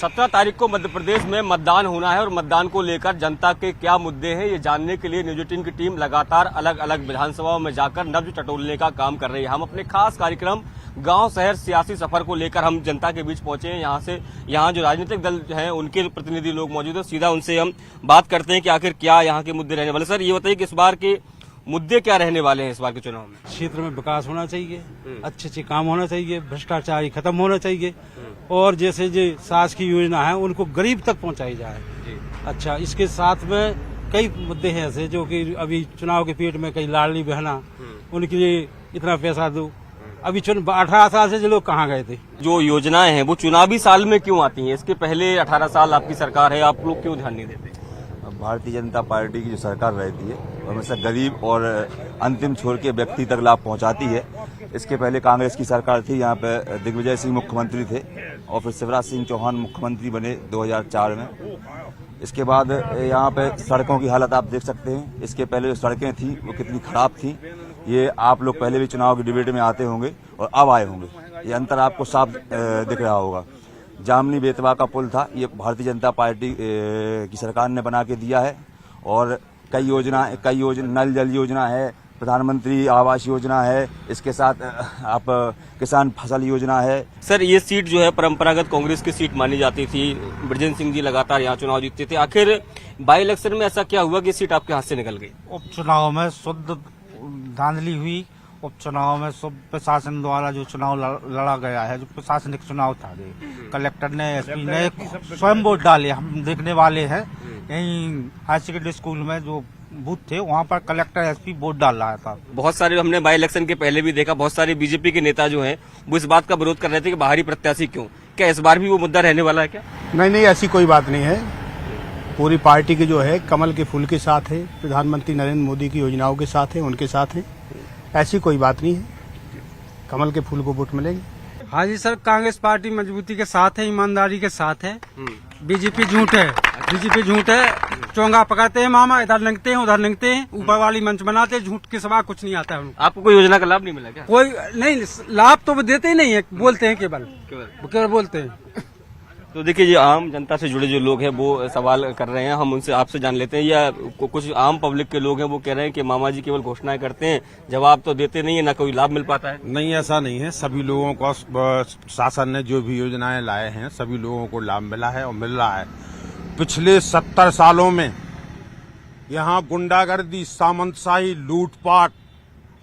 17 तारीख को मध्य प्रदेश में मतदान होना है और मतदान को लेकर जनता के क्या मुद्दे हैं ये जानने के लिए न्यूज 18 की टीम लगातार अलग अलग विधानसभाओं में जाकर नब्ज टटोलने का काम कर रही है। हम अपने खास कार्यक्रम गांव शहर सियासी सफर को लेकर हम जनता के बीच पहुंचे हैं। यहाँ जो राजनीतिक दल हैं उनके प्रतिनिधि लोग मौजूद हैं। सीधा उनसे हम बात करते हैं कि आखिर क्या यहाँ के मुद्दे रहने वाले। सर ये बताइए कि इस बार के मुद्दे क्या रहने वाले हैं इस बार के चुनाव में? क्षेत्र में विकास होना चाहिए, अच्छे अच्छे काम होना चाहिए, भ्रष्टाचार खत्म होना चाहिए और जैसे जो शासकीय योजना है उनको गरीब तक पहुंचाई जाए। अच्छा, इसके साथ में कई मुद्दे हैं ऐसे जो कि अभी चुनाव के पीठ में कई लाडली बहना उनके लिए इतना पैसा दो। अभी 18 साल से जो लोग कहाँ गए थे। जो योजनाएं हैं वो चुनावी साल में क्यों आती हैं? इसके पहले 18 साल आपकी सरकार है, आप लोग क्यों ध्यान नहीं देते? भारतीय जनता पार्टी की जो सरकार रहती है वो हमेशा गरीब और अंतिम छोर के व्यक्ति तक लाभ पहुंचाती है। इसके पहले कांग्रेस की सरकार थी, यहाँ पे दिग्विजय सिंह मुख्यमंत्री थे और फिर शिवराज सिंह चौहान मुख्यमंत्री बने 2004 में। इसके बाद यहाँ पे सड़कों की हालत आप देख सकते हैं। इसके पहले जो सड़कें थी वो कितनी खराब थी, ये आप लोग पहले भी चुनाव की डिबेट में आते होंगे और अब आए होंगे, ये अंतर आपको साफ दिख रहा होगा। जामनी बेतवा का पुल था, ये भारतीय जनता पार्टी की सरकार ने बना के दिया है और कई योजना नल जल योजना है, प्रधानमंत्री आवास योजना है, इसके साथ आप किसान फसल योजना है। सर ये सीट जो है परंपरागत कांग्रेस की सीट मानी जाती थी, बृजेंद्र सिंह जी लगातार यहाँ चुनाव जीतते थे। आखिर बाई इलेक्शन में ऐसा क्या हुआ कि सीट आपके हाथ से निकल गई? उपचुनाव में शुद्ध धांधली हुई। उपचुनाव में सब प्रशासन द्वारा जो चुनाव लड़ा गया है, जो प्रशासनिक चुनाव था, कलेक्टर ने एसपी ने स्वयं वोट डाले। हम देखने वाले हैं, यहीं हाई सेकेंडरी स्कूल में जो बूथ थे वहाँ पर कलेक्टर एसपी वोट डाल रहा था। बहुत सारे हमने बाई इलेक्शन के पहले भी देखा, बहुत सारे बीजेपी के नेता जो हैं वो इस बात का विरोध कर रहे थे कि बाहरी प्रत्याशी क्यों। क्या इस बार भी वो मुद्दा रहने वाला है क्या? नहीं, ऐसी कोई बात नहीं है। पूरी पार्टी की जो है कमल के फूल के साथ है, प्रधानमंत्री नरेंद्र मोदी की योजनाओं के साथ है, उनके साथ है। ऐसी कोई बात नहीं है, कमल के फूल को वोट मिलेगी। हाँ जी सर, कांग्रेस पार्टी मजबूती के साथ है, ईमानदारी के साथ है। बीजेपी झूठ है, चोंगा पकड़ते हैं मामा, इधर लंघते हैं उधर लंघते हैं, ऊपर वाली मंच बनाते हैं, झूठ के सिवा कुछ नहीं आता है उनको। आपको कोई योजना का लाभ नहीं मिला क्या? कोई नहीं, लाभ तो वो देते ही नहीं है, बोलते हैं केवल बोलते हैं। तो देखिए ये आम जनता से जुड़े जो लोग हैं वो सवाल कर रहे हैं, हम उनसे आपसे जान लेते हैं। या कुछ आम पब्लिक के लोग हैं वो कह रहे हैं कि मामा जी केवल घोषणाएं करते हैं, जवाब तो देते नहीं है, ना कोई लाभ मिल पाता है। नहीं, ऐसा नहीं है। सभी लोगों को शासन ने जो भी योजनाएं लाए हैं सभी लोगों को लाभ मिला है और मिल रहा है। पिछले 70 सालों में यहाँ गुंडागर्दी, सामंतशाही, लूटपाट,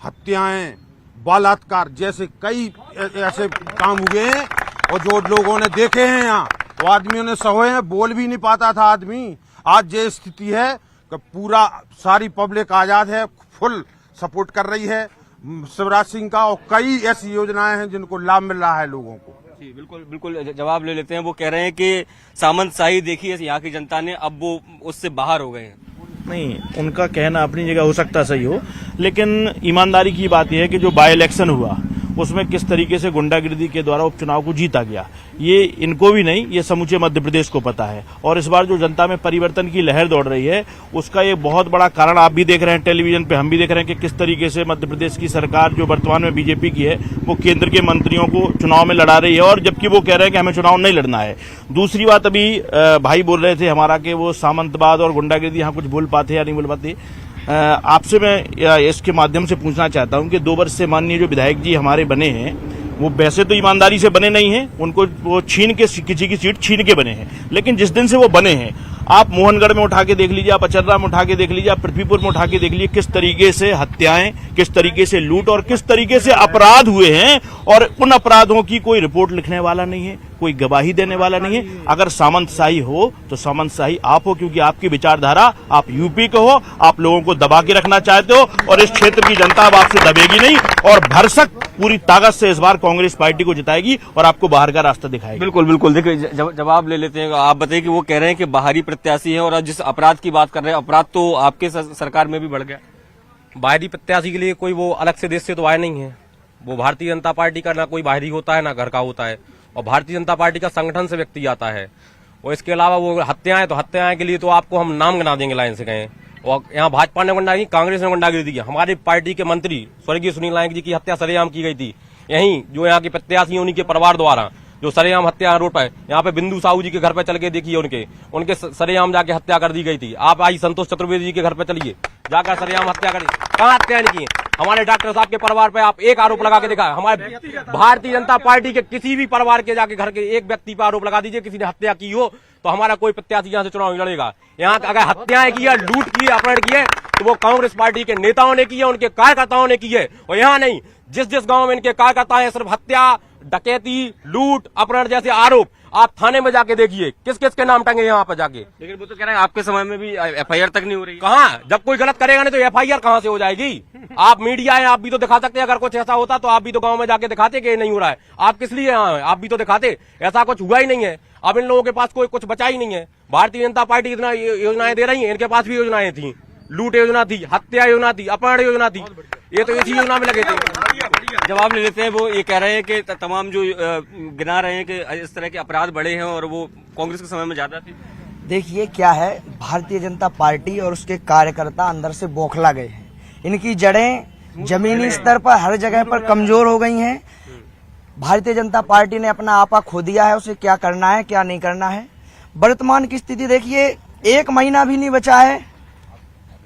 हत्याएं, बलात्कार जैसे कई ऐसे काम हुए हैं और जो लोगों ने देखे हैं यहाँ, वो आदमियों ने सहे हैं। बोल भी नहीं पाता था आदमी। आज ये स्थिति है कि पूरा सारी पब्लिक आजाद है, फुल सपोर्ट कर रही है शिवराज सिंह का और कई ऐसी योजनाएं हैं जिनको लाभ मिल रहा है लोगों को। जी बिल्कुल जवाब ले लेते हैं। वो कह रहे हैं कि सामंतशाही देखी है यहाँ की जनता ने, अब वो उससे बाहर हो गए हैं। नहीं, उनका कहना अपनी जगह हो सकता सही हो, लेकिन ईमानदारी की बात यह है कि जो बाई इलेक्शन हुआ उसमें किस तरीके से गुंडागिर्दी के द्वारा उपचुनाव को जीता गया, ये इनको भी नहीं, ये समूचे मध्य प्रदेश को पता है। और इस बार जो जनता में परिवर्तन की लहर दौड़ रही है उसका ये बहुत बड़ा कारण आप भी देख रहे हैं, टेलीविजन पे हम भी देख रहे हैं कि किस तरीके से मध्य प्रदेश की सरकार जो वर्तमान में बीजेपी की है वो केंद्र के मंत्रियों को चुनाव में लड़ा रही है, और जबकि वो कह रहे हैं कि हमें चुनाव नहीं लड़ना है। दूसरी बात, अभी भाई बोल रहे थे हमारा कि वो सामंतवाद और गुंडागिर्दी यहाँ कुछ बोल पाते या नहीं बोल पाते। आपसे मैं इसके माध्यम से पूछना चाहता हूं कि 2 वर्ष से माननीय जो विधायक जी हमारे बने हैं वो वैसे तो ईमानदारी से बने नहीं हैं, उनको वो छीन के किसी की सीट छीन के बने हैं, लेकिन जिस दिन से वो बने हैं, आप मोहनगढ़ में उठा के देख लीजिए, आप अचर्रा में उठा के देख लीजिए, आप पृथ्वीपुर में उठा के देख लीजिए, किस तरीके से हत्याएं, किस तरीके से लूट और किस तरीके से अपराध हुए हैं, और उन अपराधों की कोई रिपोर्ट लिखने वाला नहीं है, कोई गवाही देने वाला नहीं है। अगर सामंतशाही हो तो सामंतशाही आप हो, क्योंकि आपकी विचारधारा, आप यूपी के हो, आप लोगों को दबा के रखना चाहते हो और इस क्षेत्र की जनता अब आपसे दबेगी नहीं और भरसक पूरी ताकत से इस बार कांग्रेस पार्टी को जिताएगी और आपको बाहर का रास्ता दिखाएगी। बिल्कुल देखिए जवाब ले लेते हैं। आप बताइए कि वो कह रहे हैं कि बाहरी प्रत्याशी है, और जिस अपराध की बात कर रहे हैं, अपराध तो आपके सरकार में भी बढ़ गया। बाहरी प्रत्याशी के लिए कोई वो अलग से देश से तो आए नहीं है। वो भारतीय जनता पार्टी का ना कोई बाहरी होता है ना घर का होता है, और भारतीय जनता पार्टी का संगठन से व्यक्ति आता है। और इसके अलावा वो हत्याएं, तो हत्याएं के लिए तो आपको हम नाम गिना देंगे लाइन से गए। और यहाँ भाजपा ने गुंडागिरी, कांग्रेस ने गुंडागिरी की। हमारी पार्टी के मंत्री स्वर्गीय सुनील नायक जी की हत्या सरेआम की गई थी, यहीं जो यहाँ के प्रत्याशी उन्हीं के परिवार द्वारा। जो सरेआम हत्या आरोप है। यहाँ पे बिंदु साहू जी के घर पे चल के देखिए, उनके सरेआम जाके हत्या कर दी गई थी। आप आई संतोष चतुर्वेदी जी के घर पे चलिए, जाकर सरेआम हत्या करी, कहाँ हत्या नहीं की है। हमारे डॉक्टर साहब के परिवार पे आप एक आरोप लगा के देखा, हमारे भारतीय जनता पार्टी के किसी भी परिवार के जाके घर के एक व्यक्ति पर आरोप लगा दीजिए किसी ने हत्या की हो, तो हमारा कोई प्रत्याशी यहाँ से चुनाव नहीं लड़ेगा। यहाँ अगर हत्याएं की है, लूट की है, अपहरण की है, तो वो कांग्रेस पार्टी के नेताओं ने की है, उनके कार्यकर्ताओं ने की है। और यहाँ नहीं, जिस जिस गांव में इनके कार्यकर्ता हैं, सिर्फ हत्या, डकैती, लूट, अपहरण जैसे आरोप आप थाने में जाके देखिए, किस किस के नाम टंगे यहाँ पर जाके। लेकिन वो तो कह रहे हैं आपके समय में भी एफआईआर तक नहीं हो रही। कहाँ, जब कोई गलत करेगा नहीं तो एफआईआर कहाँ से हो जाएगी। आप मीडिया है, आप भी तो दिखा सकते हैं। अगर कुछ ऐसा होता तो आप भी तो गांव में जाके दिखाते कि नहीं हो रहा है। आप किस लिए यहाँ हैं, आप भी तो दिखाते। ऐसा कुछ हुआ ही नहीं है। अब इन लोगों के पास कोई कुछ बचा ही नहीं है। भारतीय जनता पार्टी इतना योजनाएं दे रही है, इनके पास भी योजनाएं थी, लूट योजना थी, हत्या योजना थी, अपहरण योजना थी, ये तो इसी योजना में लगे थे। जवाब ले लेते हैं। वो ये कह रहे हैं कि तमाम जो गिना रहे हैं कि इस तरह के अपराध बढ़े हैं और वो कांग्रेस के समय में ज्यादा थे। देखिए क्या है, भारतीय जनता पार्टी और उसके कार्यकर्ता अंदर से बौखला गए हैं। इनकी जड़ें जमीनी स्तर पर हर जगह पर कमजोर हो गई हैं। भारतीय जनता पार्टी ने अपना आपा खो दिया है, उसे क्या करना है क्या नहीं करना है। वर्तमान की स्थिति देखिए, 1 महीना भी नहीं बचा है,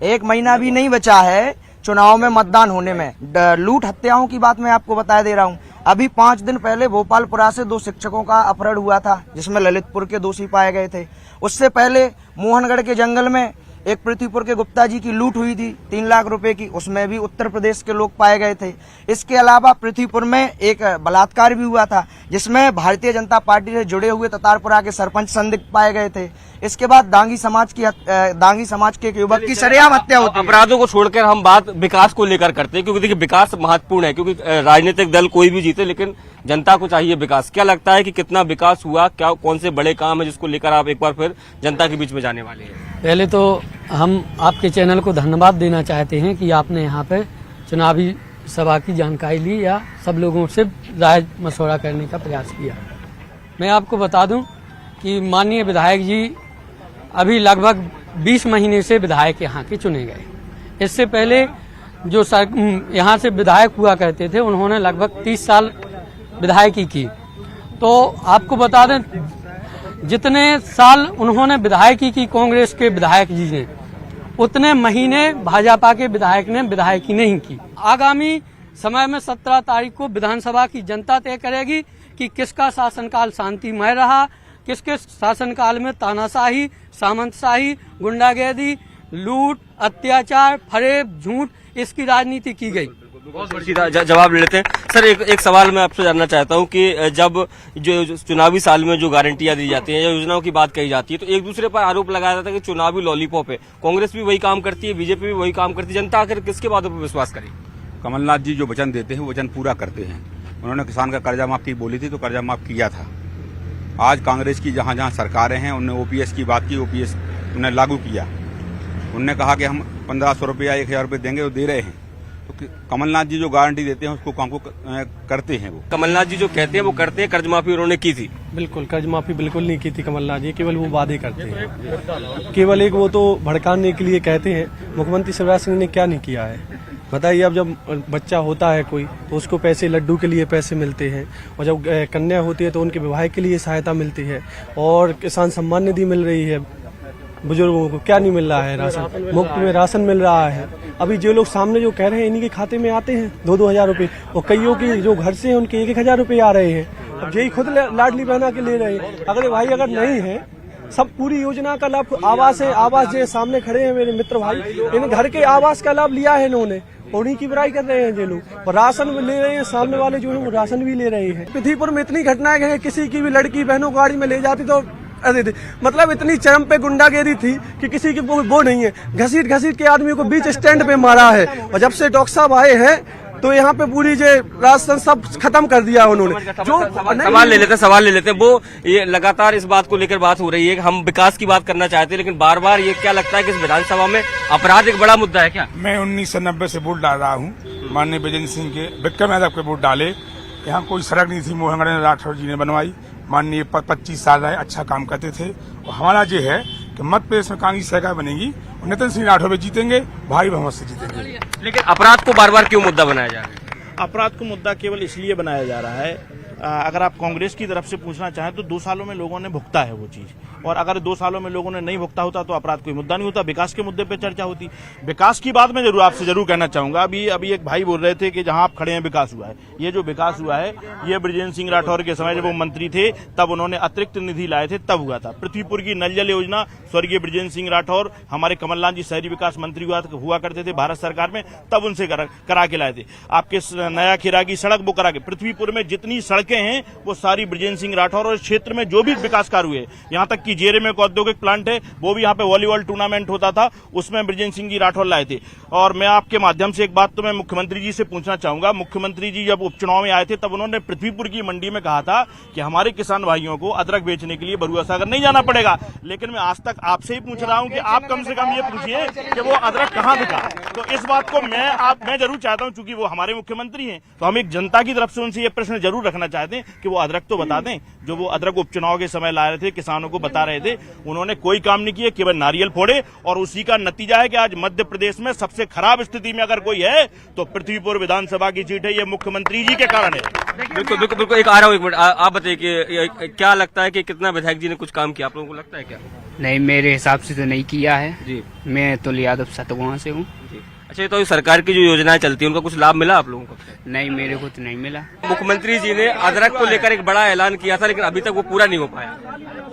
1 महीना भी नहीं बचा है चुनाव में मतदान होने में। लूट हत्याओं की बात मैं आपको बता दे रहा हूं। अभी 5 दिन पहले भोपालपुरा से 2 शिक्षकों का अपहरण हुआ था, जिसमें ललितपुर के दोषी पाए गए थे। उससे पहले मोहनगढ़ के जंगल में एक पृथ्वीपुर के गुप्ता जी की लूट हुई थी 3 लाख रुपए की, उसमें भी उत्तर प्रदेश के लोग पाए गए थे। इसके अलावा पृथ्वीपुर में एक बलात्कार भी हुआ था, जिसमें भारतीय जनता पार्टी से जुड़े हुए ततारपुरा के सरपंच संदिग्ध पाए गए थे। इसके बाद दांगी समाज के एक युवक की सरेआम हत्या होती है। अपराधों को छोड़कर हम बात विकास को लेकर करते हैं, क्योंकि देखिए विकास महत्वपूर्ण है, क्योंकि राजनीतिक दल कोई भी जीते लेकिन जनता को चाहिए विकास। क्या लगता है कि कितना विकास हुआ, क्या कौन से बड़े काम है जिसको लेकर आप एक बार फिर जनता के बीच में जाने वाले हैं? पहले तो हम आपके चैनल को धन्यवाद देना चाहते हैं कि आपने यहाँ पे चुनावी सभा की जानकारी ली या सब लोगों से राय मशवरा करने का प्रयास किया। मैं आपको बता दूं कि माननीय विधायक जी अभी लगभग 20 महीने से विधायक यहाँ के चुने गए। इससे पहले जो यहाँ से विधायक हुआ करते थे, उन्होंने लगभग 30 साल विधायकी की। तो आपको बता दें, जितने साल उन्होंने विधायकी की कांग्रेस के विधायक जी ने, उतने महीने भाजपा के विधायक ने विधायकी नहीं की। आगामी समय में 17 तारीख को विधानसभा की जनता तय करेगी कि किसका शासनकाल शांतिमय रहा, किसके शासनकाल में तानाशाही, सामंतशाही, गुंडागर्दी, लूट, अत्याचार, फरेब, झूठ, इसकी राजनीति की गई। बहुत सीधा जवाब ले लेते हैं। सर, एक सवाल मैं आपसे जानना चाहता हूं कि जब जो चुनावी साल में जो गारंटियां दी जाती हैं या योजनाओं की बात कही जाती है, तो एक दूसरे पर आरोप लगाया जाता है कि चुनावी लॉलीपॉप है। कांग्रेस भी वही काम करती है, बीजेपी भी वही काम करती है। जनता आखिर किसके बातों पर विश्वास करे? कमलनाथ जी जो वचन देते हैं वो वचन पूरा करते हैं। उन्होंने किसान का कर्जा माफ की बोली थी तो कर्जा माफ किया था। आज कांग्रेस की जहां जहां सरकारें हैं, उन्होंने ओपीएस की बात की, ओपीएस उन्होंने लागू किया। उन्होंने कहा कि हम 1500 रुपया 1000 रुपये देंगे, वो दे रहे हैं। तो कमलनाथ जी जो गारंटी देते हैं उसको काम को करते हैं। वो कमलनाथ जी जो कहते हैं वो करते हैं। कर्ज माफी उन्होंने की थी? बिल्कुल, कर्ज माफी बिल्कुल नहीं की थी कमलनाथ जी, केवल वो वादे करते हैं। केवल एक वो तो भड़काने के लिए कहते हैं। मुख्यमंत्री शिवराज सिंह ने क्या नहीं किया है बताइए। अब जब बच्चा होता है कोई तो उसको पैसे, लड्डू के लिए पैसे मिलते हैं, और जब कन्या होती है तो उनके विवाह के लिए सहायता मिलती है, और किसान सम्मान निधि मिल रही है। बुजुर्गों को क्या नहीं मिल रहा है? राशन, मुफ्त में राशन मिल रहा है। अभी जो लोग सामने जो कह रहे हैं इन्हीं के खाते में आते हैं 2-2 हजार रुपये, और कईयों की जो घर से हैं उनके 1-1 हजार रुपये आ रहे हैं। अब यही खुद लाडली बहना के ले रहे हैं। अगर भाई अगर नहीं है, सब पूरी योजना का लाभ, आवास है, आवास जो सामने खड़े हैं मेरे मित्र भाई, इन घर के आवास का लाभ लिया है इन्होंने, उन्हीं की बुराई कर रहे हैं ये लोग। और राशन ले रहे हैं, सामने वाले जो है वो राशन भी ले रहे हैं। पृथ्वीपुर में इतनी घटनाएं हैं, किसी की भी लड़की बहनों गाड़ी में ले जाती तो अरे मतलब इतनी चरम पे गुंडागिरी थी कि किसी की वो नहीं है। घसीट घसीट के आदमी को बीच स्टैंड पे मारा है। और जब से डॉक्टर साहब आए हैं तो यहाँ पे पूरी जो राशन सब खत्म कर दिया उन्होंने। जो सवाल ले लेते हैं। वो ये लगातार इस बात को लेकर बात हो रही है कि हम विकास की बात करना चाहते हैं, लेकिन बार बार ये क्या लगता है कि इस विधानसभा में अपराध एक बड़ा मुद्दा है क्या? मैं 1990 से वोट डाल रहा हूँ। माननीय विजेंद्र सिंह के, विक्रम यादव के वोट डाले। यहाँ कोई सड़क नहीं थी, मोहनगढ़ में राठौर जी ने बनवाई। माननीय 25 साल रहे, अच्छा काम करते थे। और हमारा ये है कि मध्य प्रदेश में कांग्रेस सरकार बनेगी और नितिन सिंह राठौर जीतेंगे, भारी बहुमत से जीतेंगे। लेकिन अपराध को बार बार क्यों मुद्दा बनाया जा रहा है? अपराध को मुद्दा केवल इसलिए बनाया जा रहा है, अगर आप कांग्रेस की तरफ से पूछना चाहें तो 2 सालों में लोगों ने भुगता है वो चीज, और अगर 2 सालों में लोगों ने नहीं भुगता होता तो अपराध कोई मुद्दा नहीं होता, विकास के मुद्दे पे चर्चा होती। विकास की बात मैं जरूर आपसे जरूर कहना चाहूंगा। अभी एक भाई बोल रहे थे कि जहां आप खड़े हैं विकास हुआ है। ये जो विकास हुआ है ये बृजेंद्र सिंह राठौर के समय जब वो मंत्री थे तब उन्होंने अतिरिक्त निधि लाए थे, तब हुआ था। पृथ्वीपुर की नल जल योजना स्वर्गीय बृजेंद्र सिंह राठौर हमारे कमलनाथ जी शहरी विकास मंत्री हुआ करते थे भारत सरकार में, तब उनसे करा के लाए थे। आपके नया खीरा की सड़क वो करा के, पृथ्वीपुर में जितनी सड़कें हैं वो सारी बृजेंद्र सिंह राठौर, और क्षेत्र में जो भी विकास कार्य हुए, यहाँ तक कि जेरे में एक औद्योगिक प्लांट है, वो भी यहाँ पे वॉलीबॉल टूर्नामेंट होता था, उसमें बृजेंद्र सिंह जी राठौर लाए थे। और मैं आपके माध्यम से एक बात तो मैं मुख्यमंत्री जी से पूछना चाहूंगा। मुख्यमंत्री जी जब उपचुनाव में आए थे तब उन्होंने पृथ्वीपुर की मंडी में कहा था कि हमारे किसान भाइयों को अदरक बेचने के लिए बरुआ सागर नहीं जाना पड़ेगा। लेकिन मैं आज तक आपसे ही पूछ रहा हूं कि आप कम से कम ये पूछिए कि वो अदरक कहां बिका। तो इस बात को मैं जरूर चाहता हूं, चूंकि वो हमारे मुख्यमंत्री हैं, तो हम एक जनता की तरफ से उनसे ये प्रश्न जरूर रखना चाहते हैं कि वो अदरक तो बता दें। जो वो अदरक उपचुनाव के समय ला रहे थे, किसानों को बता रहे थे, उन्होंने कोई काम नहीं किया, केवल नारियल फोड़े, और उसी का नतीजा है कि आज मध्य प्रदेश में सबसे खराब स्थिति में अगर कोई है तो पृथ्वीपुर विधानसभा की सीट है, ये मुख्यमंत्री जी के कारण है। बिल्कुल बिल्कुल बिल्कुल। एक आ रहा हूँ, एक मिनट, आप बताइए कि क्या लगता है कि कितना विधायक जी ने कुछ काम किया, आप लोगों को लगता है क्या? नहीं, मेरे हिसाब से तो नहीं किया है जी। मैं तो यादव सतगुआ से हूँ। अच्छा, तो सरकार की जो योजनाएं चलती है उनका कुछ लाभ मिला आप लोगों को? नहीं, मेरे को तो नहीं मिला। मुख्यमंत्री जी ने अदरक को लेकर एक बड़ा ऐलान किया था, लेकिन अभी तक वो पूरा नहीं हो पाया।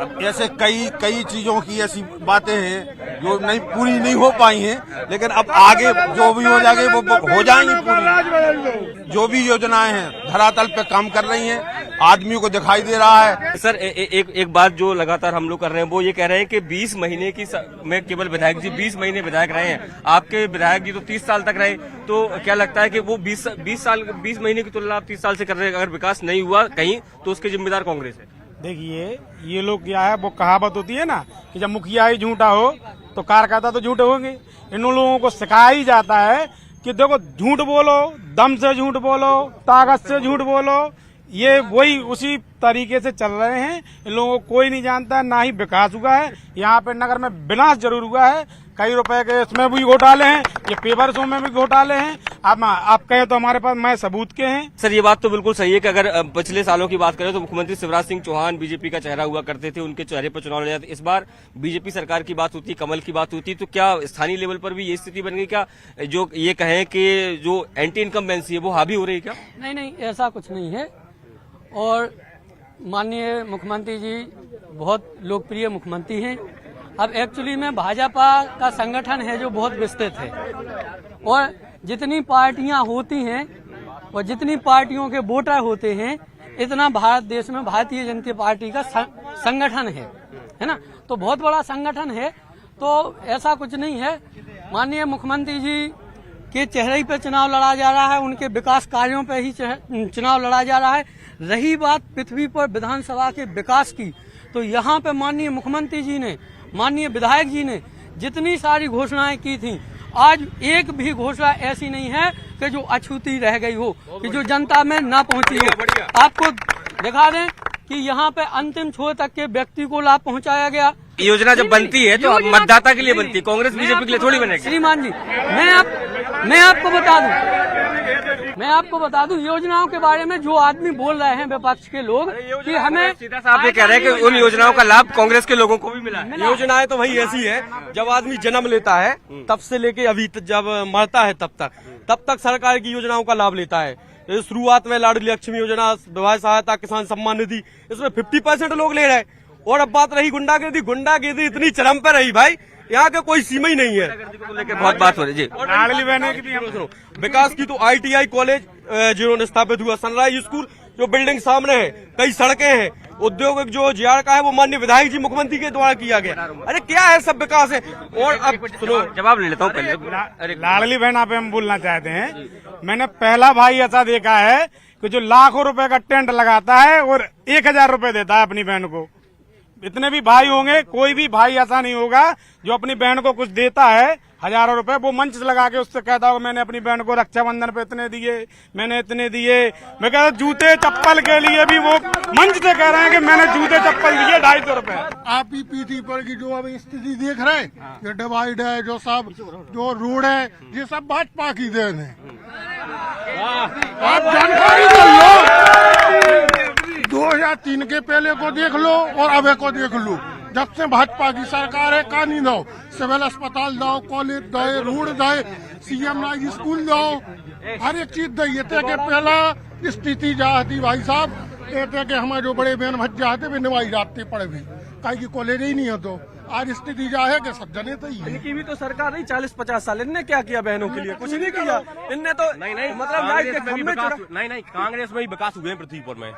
अब ऐसे कई चीजों की ऐसी बातें हैं जो नहीं पूरी नहीं हो पाई हैं, लेकिन अब आगे जो भी हो जाएंगे वो हो जाएंगी पूरी। जो भी योजनाएं हैं धरातल पे काम कर रही हैं, आदमियों को दिखाई दे रहा है। सर एक बात जो लगातार हम लोग कर रहे हैं वो ये कह रहे हैं कि 20 महीने की में केवल विधायक जी 20 महीने विधायक रहे हैं, आपके विधायक जी तो 30 साल तक रहे। तो क्या लगता है कि वो 20 महीने की तुलना आप 30 साल से कर रहे हैं? अगर विकास नहीं हुआ कहीं तो उसके जिम्मेदार कांग्रेस है। देखिए, ये लोग क्या है, वो कहावत होती है ना कि जब मुखिया ही झूठा हो तो कार्यकर्ता तो झूठे होंगे। इन लोगों को सिखाया ही जाता है कि देखो झूठ बोलो, दम से झूठ बोलो, ताकत से झूठ बोलो। ये वही उसी तरीके से चल रहे हैं। इन लोगों को कोई नहीं जानता, ना ही विकास हुआ है। यहाँ पे नगर में विनाश जरूर हुआ है, कई रुपए के इसमें भी घोटाले हैं, ये पेपर्सों में भी घोटाले हैं। अब आप कहें तो हमारे पास मैं सबूत के हैं। सर, ये बात तो बिल्कुल सही है कि अगर पिछले सालों की बात करें तो मुख्यमंत्री शिवराज सिंह चौहान बीजेपी का चेहरा हुआ करते थे, उनके चेहरे पर चुनाव लड़ जाते। इस बार बीजेपी सरकार की बात होती, कमल की बात होती, तो क्या स्थानीय लेवल पर भी ये स्थिति बन गई? क्या जो ये कहें कि जो एंटी इनकम्बेंसी है वो हावी हो रही है क्या? नहीं, ऐसा कुछ नहीं है। और माननीय मुख्यमंत्री जी बहुत लोकप्रिय मुख्यमंत्री हैं। अब एक्चुअली में भाजपा का संगठन है जो बहुत विस्तृत है, और जितनी पार्टियां होती हैं और जितनी पार्टियों के वोटर होते हैं, इतना भारत देश में भारतीय जनता पार्टी का संगठन है ना। तो बहुत बड़ा संगठन है, तो ऐसा कुछ नहीं है। माननीय मुख्यमंत्री जी के चेहरे पे चुनाव लड़ा जा रहा है, उनके विकास कार्यों पे ही चुनाव लड़ा जा रहा है। रही बात पृथ्वीपुर विधानसभा के विकास की, तो यहाँ पे माननीय मुख्यमंत्री जी ने, माननीय विधायक जी ने जितनी सारी घोषणाएं की थी, आज एक भी घोषणा ऐसी नहीं है कि जो अछूती रह गई हो, कि जो जनता में न पहुंची हो। आपको दिखा दें कि यहाँ पे अंतिम छोर तक के व्यक्ति को लाभ पहुंचाया गया। योजना जब बनती है तो मतदाता के लिए बनती है, कांग्रेस बीजेपी के लिए थोड़ी बनेगी। श्रीमान जी, मैं आपको बता दूं योजनाओं के बारे में जो आदमी बोल रहे हैं विपक्ष के लोग कि हमें सीधा साफ ये कह रहे हैं कि उन योजनाओं का लाभ कांग्रेस के लोगों को भी मिला है। योजनाएं तो भाई ऐसी है, जब आदमी जन्म लेता है तब से लेके अभी जब मरता है तब तक सरकार की योजनाओं का लाभ लेता है। शुरुआत में लाडली लक्ष्मी योजना, विवाह सहायता, किसान सम्मान निधि, इसमें 50% लोग ले रहे हैं। और अब बात रही गुंडागिर्दी इतनी चरम पे रही भाई, यहाँ का कोई सीमा ही नहीं है। बहुत बात हो रही जी। लाडली बहने की भी विकास की तो ITI कॉलेज जिन्होंने स्थापित हुआ, सनराइज स्कूल जो बिल्डिंग सामने है, कई सड़कें हैं, उद्योग जो जीआर का है वो माननीय विधायक जी मुख्यमंत्री के द्वारा किया गया। अरे क्या है, सब विकास है। और अब सुनो, जवाब ले लेता हूँ पहले। लाडली बहन आप हम बोलना चाहते हैं, मैंने पहला भाई ऐसा देखा है कि जो लाखों रुपए का टेंट लगाता है और 1000 रुपए देता है अपनी बहन को। इतने भी भाई होंगे, कोई भी भाई ऐसा नहीं होगा जो अपनी बहन को कुछ देता है हजारों रुपए, वो मंच लगा के उससे कहता होगा मैंने अपनी बहन को रक्षाबंधन पे इतने दिए, मैंने इतने दिए। मैं कहता जूते चप्पल के लिए भी वो मंच से कह रहे हैं कि मैंने जूते चप्पल दिए 250 रुपए। आप ही पीठी पर की जो अभी स्थिति देख रहे हैं, जो डिवाइड है, जो सब जो रोड है, ये सब भाजपा की देन है। आप जानकारी तो लो। 2003 के पहले को देख लो और अबे को देख लो। जब से भाजपा की सरकार है, कहानी दो, सिविल अस्पताल दो, कॉलेज दो, रोड दो, सीएम नाई स्कूल दो, हर एक चीज दी थे के पहला स्थिति जाती भाई साहब कहते कि हमारे जो बड़े बहन भज जाते वे निभाई जाते पड़े भी कहीं की कॉलेज ही नहीं हो। तो आज स्थिति जा है कि सब जने तो ही है। इनकी भी तो सरकार नहीं 40-50 साल, इनने क्या किया बहनों के लिए? कुछ नहीं किया इनने तो। नहीं मतलब नहीं कांग्रेस में ही विकास हुए हैं पृथ्वीपुर में।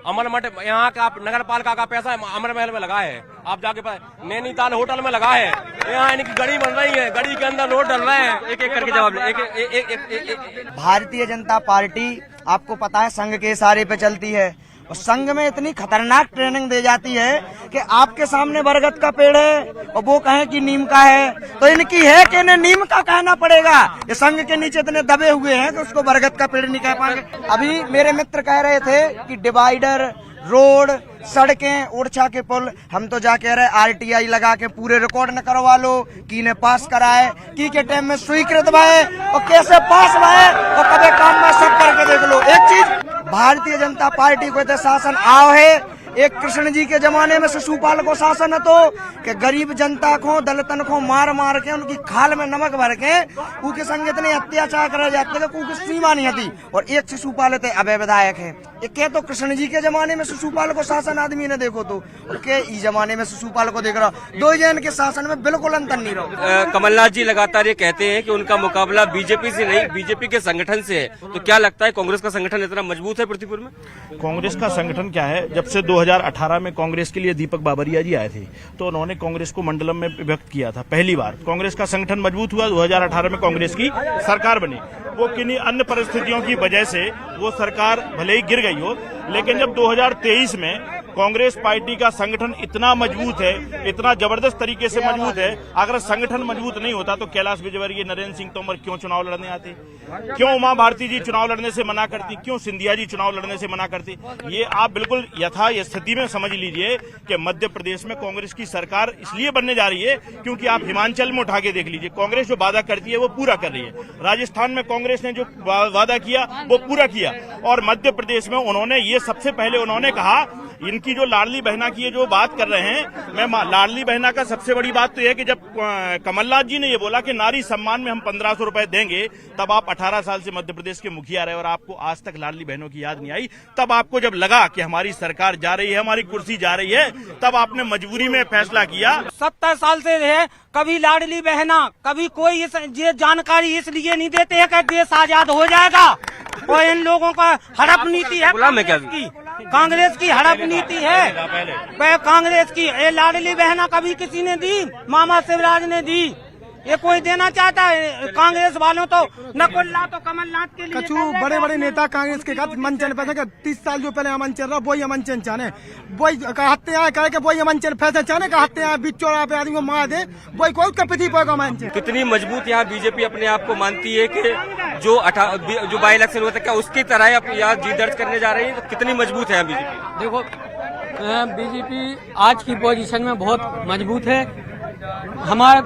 अमर मठ यहाँ का नगर पालिका का पैसा अमर महल में लगा है, आप जाके नैनीताल होटल में लगा है, यहाँ इनकी गड़ी बन रही है, गड़ी के अंदर रोड डल रहे हैं। एक एक करके जवाब ले। भारतीय जनता पार्टी आपको पता है संघ के इशारे पे चलती है और संघ में इतनी खतरनाक ट्रेनिंग दे जाती है कि आपके सामने बरगद का पेड़ है और वो कहें कि नीम का है, तो इनकी है कि इन्हें नीम का कहना पड़ेगा। ये संघ के नीचे इतने दबे हुए हैं कि उसको बरगद का पेड़ नहीं कह पाएंगे। अभी मेरे मित्र कह रहे थे कि डिवाइडर, रोड, सड़कें, ओरछा के पुल, हम तो जा कह रहे आरटीआई लगा के पूरे रिकॉर्ड न करवा लो कि इन्हें पास कराए, की के टाइम में स्वीकृत भाई और कैसे पास भाई और कभी काम में सब करके देख लो। एक चीज भारतीय जनता पार्टी को तो शासन आओ है, एक कृष्ण जी के जमाने में शिशुपाल को शासन है तो कि गरीब जनता को, दलितन को मार मार के उनकी खाल में नमक भर के उनके संग इतने अत्याचार करे जाते थे उनकी सीमा नहीं थी। और एक शिशुपाल थे अभय विधायक है, ये तो कृष्ण जी के जमाने में शिशुपाल को शासन आदमी ने देखो तो के इस जमाने में शिशुपाल को देख रहा, दो जन के शासन में बिल्कुल अंतर नहीं रहा। कमलनाथ जी लगातार ये कहते हैं कि उनका मुकाबला बीजेपी से नहीं बीजेपी के संगठन से है, तो क्या लगता है कांग्रेस का संगठन इतना मजबूत है पृथ्वीपुर में? कांग्रेस का संगठन क्या है, जब से 2018 में कांग्रेस के लिए दीपक बाबरिया जी आए थे तो उन्होंने कांग्रेस को मंडलम में व्यक्त किया था। पहली बार कांग्रेस का संगठन मजबूत हुआ 2018 में कांग्रेस की सरकार बनी। वो किन्हीं अन्य परिस्थितियों की वजह से वो सरकार भले ही गिर गई हो, लेकिन जब 2023 में कांग्रेस पार्टी का संगठन इतना मजबूत है, इतना जबरदस्त तरीके से मजबूत है, अगर संगठन मजबूत नहीं होता तो कैलाश विजयवर्गीय, नरेंद्र सिंह तोमर क्यों चुनाव लड़ने आते, क्यों उमा भारती जी चुनाव लड़ने से मना करती, क्यों सिंधिया जी चुनाव लड़ने से मना करती। ये आप बिल्कुल यथा स्थिति में समझ लीजिए कि मध्य प्रदेश में कांग्रेस की सरकार इसलिए बनने जा रही है क्योंकि आप हिमाचल में उठा के देख लीजिए, कांग्रेस जो वादा करती है वो पूरा कर रही है। राजस्थान में कांग्रेस ने जो वादा किया वो पूरा किया, और मध्य प्रदेश में उन्होंने ये सबसे पहले उन्होंने कहा, इनकी जो लाडली बहना की जो बात कर रहे हैं, मैं लाडली बहना का सबसे बड़ी बात तो यह कि जब कमलनाथ जी ने ये बोला कि नारी सम्मान में हम 1500 रुपए देंगे, तब आप 18 साल से मध्य प्रदेश के मुखिया रहे और आपको आज तक लाडली बहनों की याद नहीं आई। तब आपको जब लगा कि हमारी सरकार जा रही है, हमारी कुर्सी जा रही है, तब आपने मजबूरी में फैसला किया। 70 साल से है, कभी लाडली बहना, कभी कोई ये जानकारी इसलिए नहीं देते हैं कि देश आजाद हो जाएगा। और इन लोगों का हड़प नीति है कांग्रेस की हड़प नीति है कांग्रेस की। ये लाडली बहना कभी किसी ने दी? मामा शिवराज ने दी, ये कोई देना चाहता है? कांग्रेस वालों तो नकुल्ला तो कमलनाथ के लिए कछु बड़े बड़े नेता कांग्रेस के मन चल पैसे का 30 साल जो पहले अमन चल रहा वही अमन चल चाहे, वही हत्या आए कहे वही अमन चल फैसे चाहे का हत्या आए बीच चौराहे पे आदमी को मार दे, वही कोई कपति पर अमन चल। कितनी मजबूत यहाँ बीजेपी अपने आप को मानती है कि जो बाई इलेक्शन हुआ था क्या उसकी तरह अब यहाँ जीत दर्ज करने जा रही है, तो कितनी मजबूत है बीजेपी? देखो बीजेपी आज की पोजीशन में बहुत मजबूत है। हमारे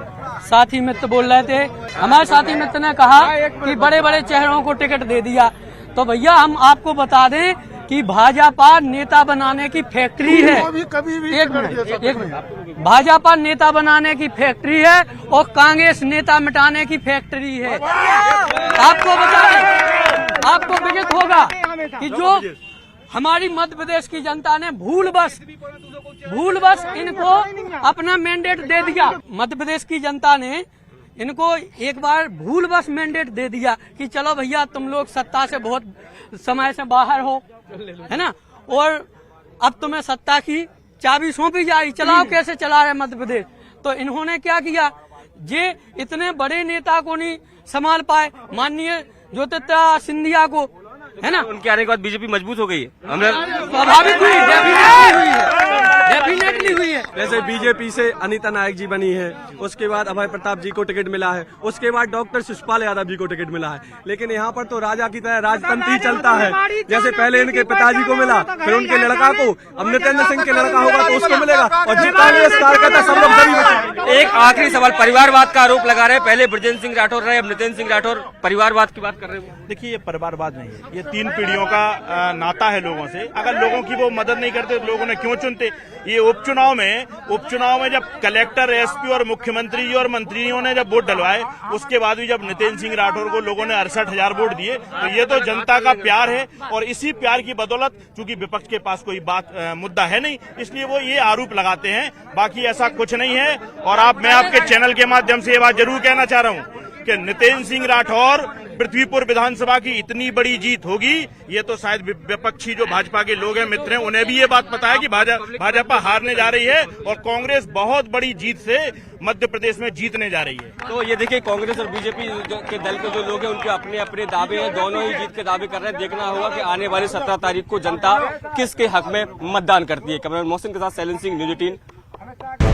साथी मित्र बोल रहे थे, हमारे साथी मित्र ने कहा कि बड़े बड़े चेहरों को टिकट दे दिया, तो भैया हम आपको बता दें कि भाजपा नेता बनाने की फैक्ट्री है। एक मिनट, भाजपा नेता बनाने की फैक्ट्री है और कांग्रेस नेता मिटाने की फैक्ट्री है। आपको बता दें, आपको विदित होगा कि जो हमारी मध्य प्रदेश की जनता ने भूल बस इनको अपना मैंडेट दे दिया। मध्य प्रदेश की जनता ने इनको एक बार भूल बस मैंडेट दे दिया कि चलो भैया तुम लोग सत्ता से बहुत समय से बाहर हो, है ना, और अब तुम्हें सत्ता की चाबी सौंपी जा रही, चलाओ कैसे चला रहे मध्य प्रदेश। तो इन्होंने क्या किया, ये इतने बड़े नेता को नहीं संभाल पाए, माननीय ज्योतिरादित्य सिंधिया को, है ना। उनके आने के बाद बीजेपी मजबूत हो गई है, हमने स्वाभाविक हुई है। डेफिनेटली हुई है। जैसे बीजेपी से अनीता नायक जी बनी है, उसके बाद अभय प्रताप जी को टिकट मिला है, उसके बाद डॉक्टर शिशपाल यादव जी को टिकट मिला है। लेकिन यहाँ पर तो राजा की तरह राजतंत्र ही चलता है। जैसे पहले इनके पिताजी को मिला, फिर उनके लड़का को, अब नितेंद्र सिंह के लड़का होगा तो उसको मिलेगा, और जितना कांग्रेस कार्यकर्ता सब लोग गरीब। एक आखिरी सवाल, परिवारवाद का आरोप लगा रहे हैं, पहले ब्रजेंद्र सिंह राठौर रहे, अब नितेंद्र सिंह राठौर, परिवारवाद की बात कर रहे हैं। देखिए, ये परिवारवाद नहीं है, ये 3 पीढ़ियों का नाता है लोगों से। अगर लोगों की वो मदद नहीं करते तो लोगों ने क्यों चुनते? ये उपचुनाव में जब कलेक्टर, एसपी और मुख्यमंत्री और मंत्रियों ने जब वोट डलवाए, उसके बाद भी जब नितेंद्र सिंह राठौर को लोगों ने 68,000 वोट दिए, तो ये तो जनता का प्यार है। और इसी प्यार की बदौलत, चूंकि विपक्ष के पास कोई मुद्दा है नहीं, इसलिए वो ये आरोप लगाते हैं। बाकी ऐसा कुछ नहीं है। और मैं आपके चैनल के माध्यम से ये बात जरूर कहना चाह रहा हूँ कि नितेंद्र सिंह राठौर पृथ्वीपुर विधानसभा की इतनी बड़ी जीत होगी, ये तो शायद विपक्षी जो भाजपा के लोग हैं, मित्र हैं, उन्हें भी ये बात पता है कि भाजपा हारने जा रही है और कांग्रेस बहुत बड़ी जीत से मध्य प्रदेश में जीतने जा रही है। तो ये देखिए, कांग्रेस और बीजेपी के दल के जो लोग हैं उनके अपने अपने दावे हैं, दोनों ही जीत के दावे कर रहे हैं। देखना होगा कि आने वाली 17 तारीख को जनता किसके हक में मतदान करती है। कैमरामैन मोहसिन के साथ सैलन सिंह, न्यूज़ 18।